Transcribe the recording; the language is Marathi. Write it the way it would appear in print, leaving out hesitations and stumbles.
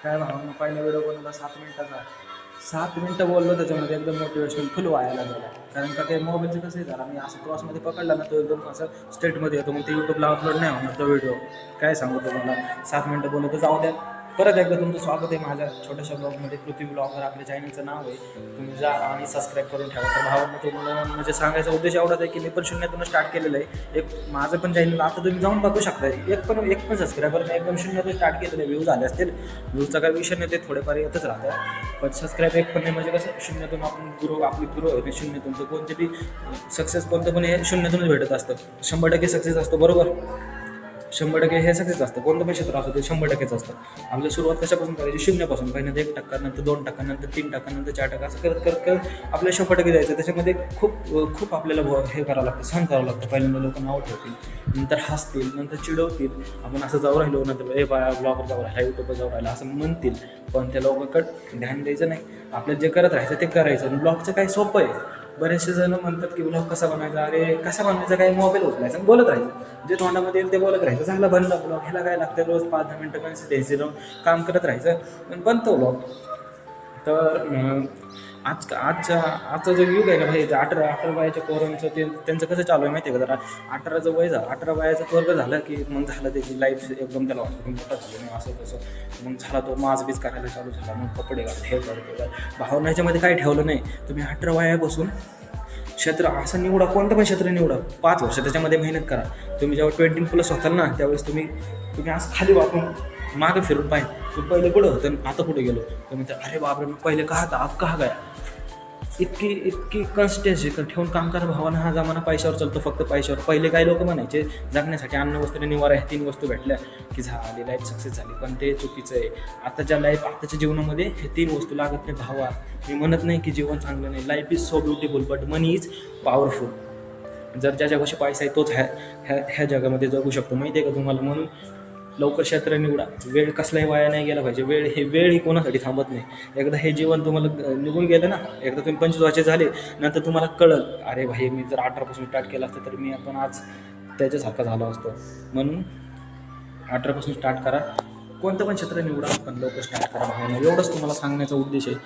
काय भावानं पहिला व्हिडिओ बनवला 7 मिनिटाचा. 7 मिनिटं बोललो त्याच्यामध्ये एकदम मोटिवेशनल फुल व्हायला गेला. कारण का ते मोबाईलचं कसं आहे जरा मी असं क्रॉसमध्ये पकडला ना तो एकदम असं स्ट्रेटमध्ये येतो. मग ते यूट्यूबला अपलोड नाही होणार तो व्हिडिओ. काय सांगू तुम्हाला 7 मिनिटं बोललो तर जाऊ द्या. परत एकदा तुमचं स्वागत आहे माझ्या छोट्याशा ब्लॉगमध्ये. पृथ्वी ब्लॉगर आपल्या चॅनलचं नाव आहे. तुम्ही जा आणि सबस्क्राईब करून ठेवा. तर भावांना तुम्हाला म्हणजे सांगायचा उद्देश एवढाच आहे की मी पण शून्यातून स्टार्ट केलेलं आहे. एक माझं पण चॅनल आता तुम्ही जाऊन बघू शकता. एक पण सबस्क्रायबर मी एकदम शून्यातून स्टार्ट केलेलं आहे. व्ह्यू झाले असतील, व्ह्यूचा काही विषय नाही, ते थोडेफार येतच राहतात. पण सबस्क्राईब एक पण नाही म्हणजे कसं शून्यातून आपण आपली गुरु आहे शून्यातून. तर कोणते बी सक्सेस कोणतं पण हे शून्यातूनच भेटत असतं. 100% सक्सेस असतो बरोबर. 100% हे सक्सेस असतं. कोणतं पण क्षेत्र असतं ते 100%च असतं. आपल्याला सुरुवात कशापासून करायची? शून्यापासून. पहिल्यांदा 1%, नंतर 2%, नंतर 3%, नंतर 4%, असं करत करत करत आपल्याला 100% जायचं. त्याच्यामध्ये खूप आपल्याला हे करावं लागतं, सहन करावं लागतं. पहिल्यांदा लोक नाव ठेवतील, नंतर हसतील, नंतर चिडवतील. आपण असं जाऊ राहिलो नंतर ए बाया ब्लॉगर जाऊ राहिला, यूट्यूबवर जाऊ राहिला असं म्हणतील. पण त्या लोकांकडे ध्यान द्यायचं नाही. आपल्याला जे करत राहायचं ते करायचं. आणि ब्लॉगचं काय सोपं आहे. बरेचसे जण म्हणतात की ब्लॉग कसा बनवायचा. अरे कसा बनवायचा काय, मोबाईल उचलायचा आणि बोलत राहायचं. जे तोंडामध्ये येईल ते बोलत राहायचं. झालं बनला ब्लॉग. ह्याला काय लागतं, रोज 5-10 मिनटं कन्सिस्टन्सी लावून काम करत राहायचं पण बनतो ब्लॉग. तर आजचा जो युग आहे ना भाई, 18 वयाच्या पोरांचं त्यांचं कसं चालू आहे माहिती आहे का? जरा 18चं वय झालं, 18 वयाचं पोरगं झालं की मग झालं त्याची लाईफ एकदम त्याला वाटतं की मोठा झालं नाही असं तसं. मग झाला तो माजबीज करायला चालू झाला. मग कपडे घाल, हे कर. भावना ह्याच्यामध्ये काही ठेवलं नाही. तुम्ही 18 वयापासून क्षेत्र असं निवडा, कोणतं पण क्षेत्र निवडा. 5 वर्ष त्याच्यामध्ये मेहनत करा. तुम्ही जेव्हा 20+ होताल ना त्यावेळेस तुम्ही असं खाली वाकून मागं फिरून पाहिजे. तू पहिले कुठं होतं आता कुठे गेलो. तुम्ही तर अरे बापरे मी पहिले कहा था आप कहा गया. इतकी कन्सिस्टन्सी ठेवून काम करा भावानं. हा जमाना पैशावर चालतो, फक्त पैशावर. पहिले काही लोक म्हणायचे जगण्यासाठी अन्न, वस्त्र, निवारा ह्या 3 वस्तू भेटल्या की झाली लाईफ सक्सेस झाली. पण ते चुकीचं आहे. आताच्या जीवनामध्ये हे 3 वस्तू लागत नाही भावा. मी म्हणत नाही की जीवन चांगलं नाही. Life is so beautiful but money is powerful. जर ज्याच्यापाशी पैसा आहे तोच ह्या जगामध्ये जगू शकतो. माहिती आहे का तुम्हाला? म्हणून लवकर क्षेत्र निवडा. वेळ कसलाही वाया नाही गेला पाहिजे. वेळ ही कोणासाठी थांबत नाही. एकदा हे जीवन तुम्हाला निघून गेलं ना, एकदा तुम्ही 25 वर्षे झाले नंतर तुम्हाला कळलं अरे भाई मी जर 18पासून स्टार्ट केलं असतं तर मी आपण आज त्याच्यासारखा झालो असतो. म्हणून 18पासून स्टार्ट करा. कोणतं पण क्षेत्र निवडा पण लवकर स्टार्ट करा भावना. एवढंच तुम्हाला सांगण्याचा उद्देश आहे.